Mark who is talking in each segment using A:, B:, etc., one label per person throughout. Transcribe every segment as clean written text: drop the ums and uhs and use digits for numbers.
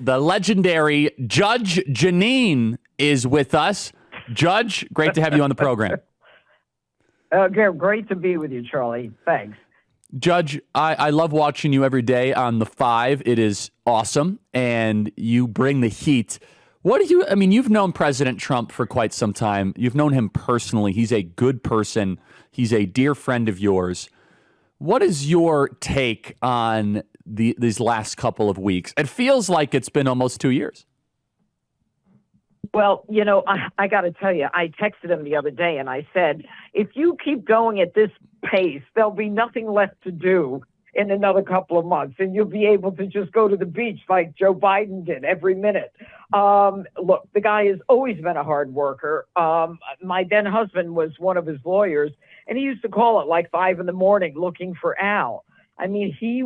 A: The legendary Judge Jeanine is with us. Judge, great to have you on the program.
B: Great to be with you, Charlie. Thanks.
A: Judge, I love watching you every day on The Five. It is awesome, and you bring the heat. You've known President Trump for quite some time. You've known him personally. He's a good person. He's a dear friend of yours. What is your take on these last couple of weeks? It feels like it's been almost 2 years.
B: Well, I got to tell you, I texted him the other day and I said, if you keep going at this pace, there'll be nothing left to do in another couple of months, and you'll be able to just go to the beach like Joe Biden did every minute. Look, the guy has always been a hard worker. My then husband was one of his lawyers, and he used to call it like 5 a.m. looking for Al. I mean, he's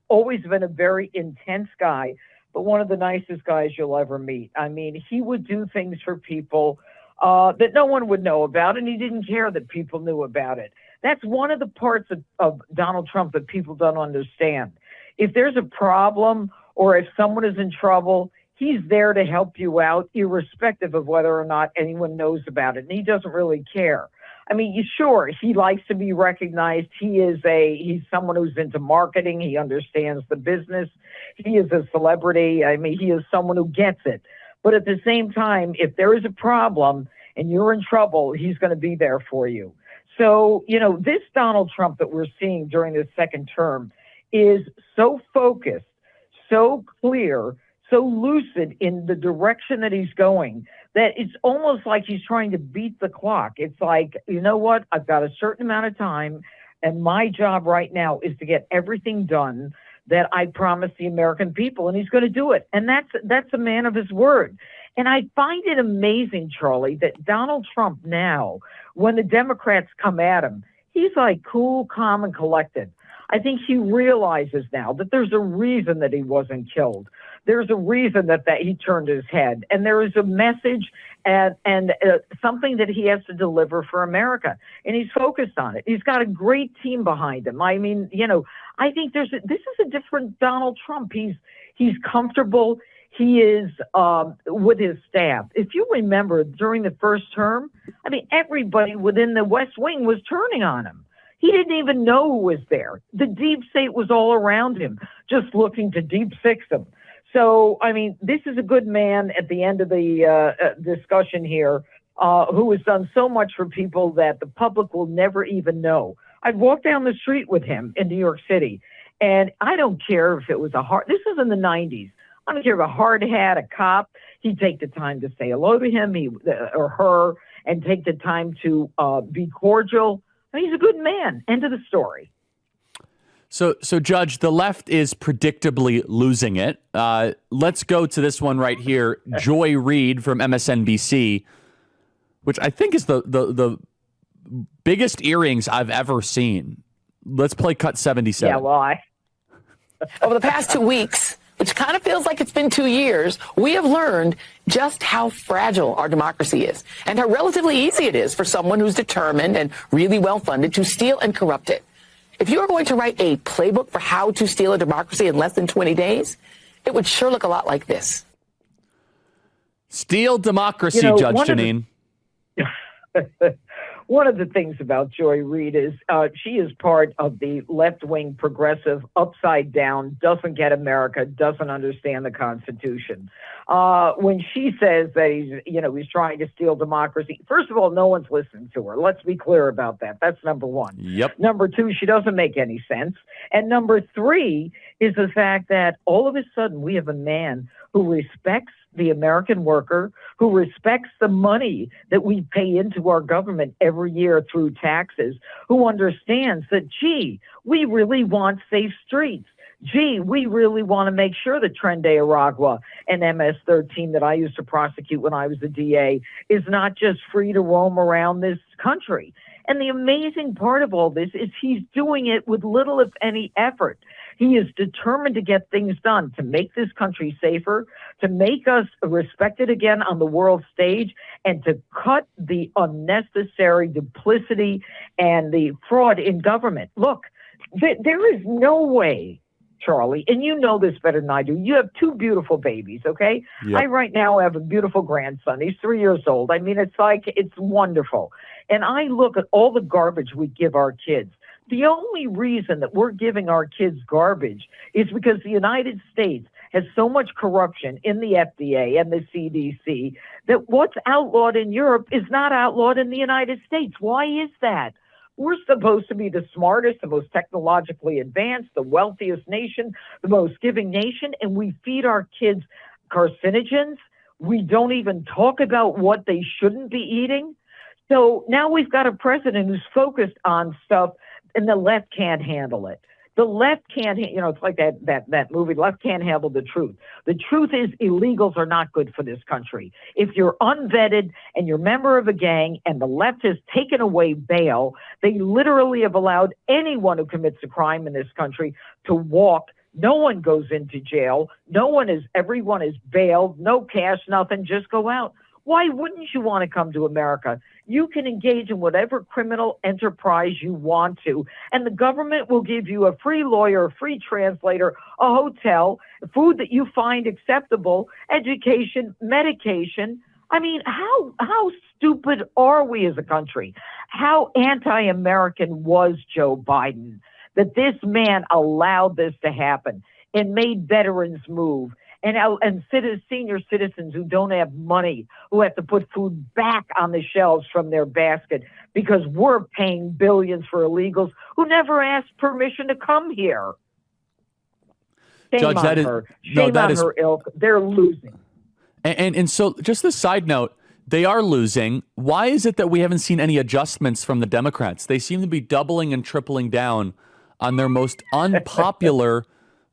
B: always been a very intense guy, but one of the nicest guys you'll ever meet. I mean, he would do things for people that no one would know about, and he didn't care that people knew about it. That's one of the parts of Donald Trump that people don't understand. If there's a problem or if someone is in trouble, he's there to help you out, irrespective of whether or not anyone knows about it. And he doesn't really care. I mean, sure, he likes to be recognized. He's someone who's into marketing. He understands the business. He is a celebrity. I mean, he is someone who gets it. But at the same time, if there is a problem and you're in trouble, he's going to be there for you. So, this Donald Trump that we're seeing during this second term is so focused, so clear, so lucid in the direction that he's going that it's almost like he's trying to beat the clock. It's like, you know what? I've got a certain amount of time, and my job right now is to get everything done that I promised the American people, and he's going to do it. And that's a man of his word. And I find it amazing, Charlie, that Donald Trump now, when the Democrats come at him, he's like cool, calm, and collected. I think he realizes now that there's a reason that he wasn't killed. There's a reason that he turned his head. And there is a message and something that he has to deliver for America. And he's focused on it. He's got a great team behind him. I mean, I think this is a different Donald Trump. He's comfortable. He is with his staff. If you remember, during the first term, I mean, everybody within the West Wing was turning on him. He didn't even know who was there. The deep state was all around him, just looking to deep six him. So, I mean, this is a good man at the end of the discussion here who has done so much for people that the public will never even know. I'd walk down the street with him in New York City, and I don't care if it was this was in the 90s. I don't care if a hard hat, a cop, he'd take the time to say hello to him or her and take the time to be cordial. I mean, he's a good man. End of the story.
A: So, Judge, the left is predictably losing it. Let's go to this one right here. Joy Reid from MSNBC, which I think is the biggest earrings I've ever seen. Let's play cut 77.
B: Yeah, well,
C: Over the past 2 weeks, which kind of feels like it's been 2 years, we have learned just how fragile our democracy is and how relatively easy it is for someone who's determined and really well-funded to steal and corrupt it. If you were going to write a playbook for how to steal a democracy in less than 20 days, it would sure look a lot like this.
A: Steal democracy, Judge Jeanine.
B: One of the things about Joy Reid is she is part of the left-wing progressive, upside down, doesn't get America, doesn't understand the Constitution. When she says that he's trying to steal democracy, first of all, no one's listening to her. Let's be clear about that. That's number one.
A: Yep.
B: Number two, she doesn't make any sense. And number three is the fact that all of a sudden we have a man who respects the American worker, who respects the money that we pay into our government every year through taxes, who understands that, gee, we really want safe streets. Gee, we really want to make sure that Tren de Aragua and MS-13 that I used to prosecute when I was a DA is not just free to roam around this country. And the amazing part of all this is he's doing it with little, if any, effort. He is determined to get things done, to make this country safer, to make us respected again on the world stage, and to cut the unnecessary duplicity and the fraud in government. Look, there is no way, Charlie, and you know this better than I do. You have two beautiful babies, okay?
A: Yep.
B: I right now have a beautiful grandson. He's 3 years old. I mean, it's wonderful. And I look at all the garbage we give our kids. The only reason that we're giving our kids garbage is because the United States has so much corruption in the FDA and the CDC that what's outlawed in Europe is not outlawed in the United States. Why is that? We're supposed to be the smartest, the most technologically advanced, the wealthiest nation, the most giving nation, and we feed our kids carcinogens. We don't even talk about what they shouldn't be eating. So now we've got a president who's focused on stuff, and the left can't handle it. The left can't, it's like that movie, Left Can't Handle the Truth. The truth is illegals are not good for this country. If you're unvetted and you're a member of a gang and the left has taken away bail, they literally have allowed anyone who commits a crime in this country to walk. No one goes into jail. Everyone is bailed, no cash, nothing, just go out. Why wouldn't you want to come to America? You can engage in whatever criminal enterprise you want to, and the government will give you a free lawyer, a free translator, a hotel, food that you find acceptable, education, medication. I mean, how stupid are we as a country? How anti-American was Joe Biden that this man allowed this to happen and made veterans move? And senior citizens who don't have money, who have to put food back on the shelves from their basket because we're paying billions for illegals who never asked permission to come here. Shame
A: Judge,
B: on her. Shame on her ilk. They're losing.
A: And so just a side note, they are losing. Why is it that we haven't seen any adjustments from the Democrats? They seem to be doubling and tripling down on their most unpopular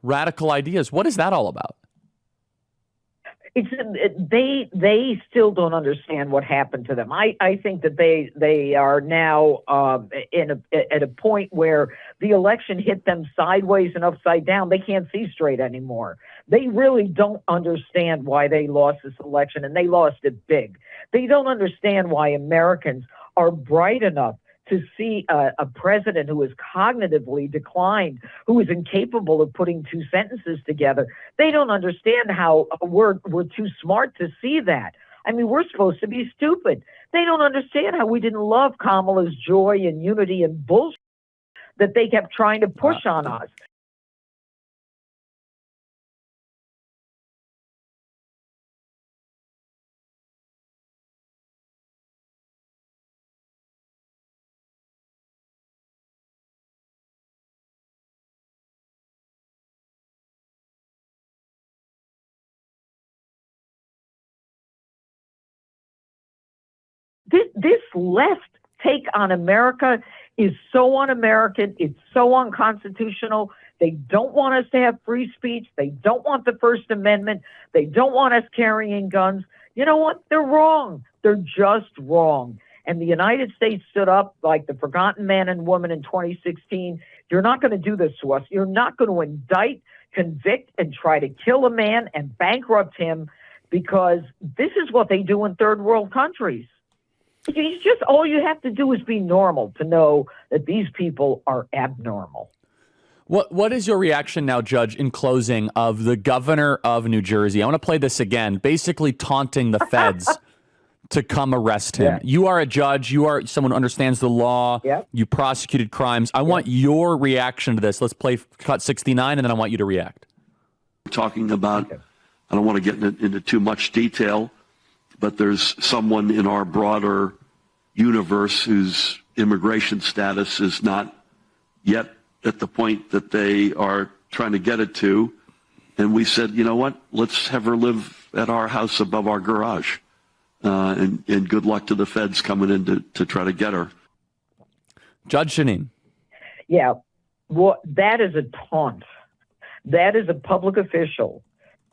A: radical ideas. What is that all about?
B: They still don't understand what happened to them. I think that they are now at a point where the election hit them sideways and upside down. They can't see straight anymore. They really don't understand why they lost this election, and they lost it big. They don't understand why Americans are bright enough to see a president who is cognitively declined, who is incapable of putting two sentences together. They don't understand how we're too smart to see that. I mean, we're supposed to be stupid. They don't understand how we didn't love Kamala's joy and unity and bullshit that they kept trying to push on us. This left take on America is so un-American. It's so unconstitutional. They don't want us to have free speech. They don't want the First Amendment. They don't want us carrying guns. You know what? They're wrong. They're just wrong. And the United States stood up like the forgotten man and woman in 2016. You're not going to do this to us. You're not going to indict, convict, and try to kill a man and bankrupt him, because this is what they do in third world countries. It's just all you have to do is be normal to know that these people are abnormal.
A: What is your reaction now, Judge, in closing, of the governor of New Jersey? I want to play this again, basically taunting the feds to come arrest him. Yeah. You are a judge. You are someone who understands the law. Yep. You prosecuted crimes. I want your reaction to this. Let's play cut 69, and then I want you to react.
D: Talking about, I don't want to get into too much detail, but there's someone in our broader universe whose immigration status is not yet at the point that they are trying to get it to. And we said, you know what, let's have her live at our house above our garage. And good luck to the feds coming in to try to get her.
A: Judge Jeanine.
B: Yeah, well, that is a taunt. That is a public official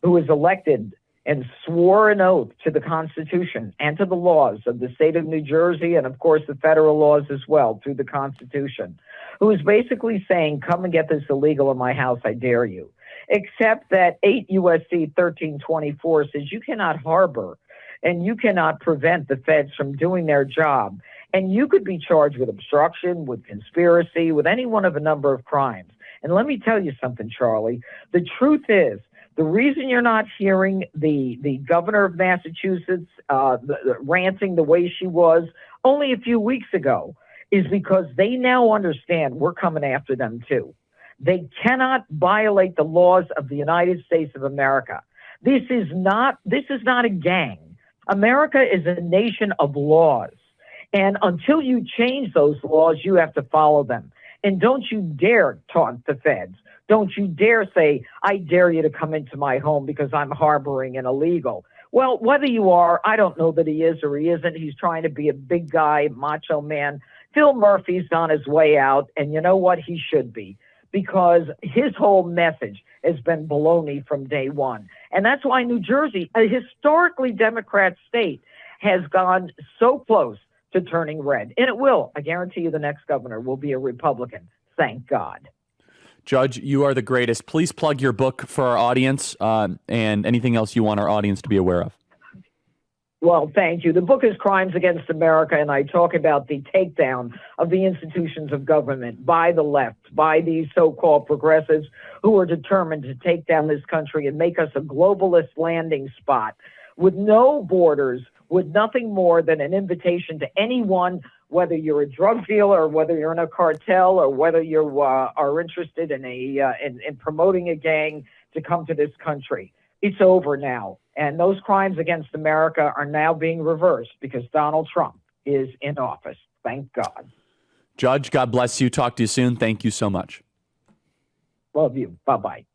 B: who is elected and swore an oath to the Constitution and to the laws of the state of New Jersey, and of course the federal laws as well through the Constitution, who is basically saying, come and get this illegal in my house, I dare you. Except that 8 U.S.C. 1324 says you cannot harbor and you cannot prevent the feds from doing their job. And you could be charged with obstruction, with conspiracy, with any one of a number of crimes. And let me tell you something, Charlie. The truth is, the reason you're not hearing the governor of Massachusetts ranting the way she was only a few weeks ago is because they now understand we're coming after them too. They cannot violate the laws of the United States of America. This is not a gang. America is a nation of laws. And until you change those laws, you have to follow them. And don't you dare taunt the feds. Don't you dare say, I dare you to come into my home because I'm harboring an illegal. Well, whether you are, I don't know that he is or he isn't. He's trying to be a big guy, macho man. Phil Murphy's on his way out. And you know what? He should be, because his whole message has been baloney from day one. And that's why New Jersey, a historically Democrat state, has gone so close to turning red. And it will. I guarantee you the next governor will be a Republican. Thank God.
A: Judge, you are the greatest. Please plug your book for our audience and anything else you want our audience to be aware of.
B: Well, thank you. The book is Crimes Against America, and I talk about the takedown of the institutions of government by the left, by these so-called progressives who are determined to take down this country and make us a globalist landing spot with no borders, with nothing more than an invitation to anyone, whether you're a drug dealer or whether you're in a cartel or whether you are interested in promoting a gang, to come to this country. It's over now. And those crimes against America are now being reversed because Donald Trump is in office. Thank God.
A: Judge, God bless you. Talk to you soon. Thank you so much.
B: Love you. Bye-bye.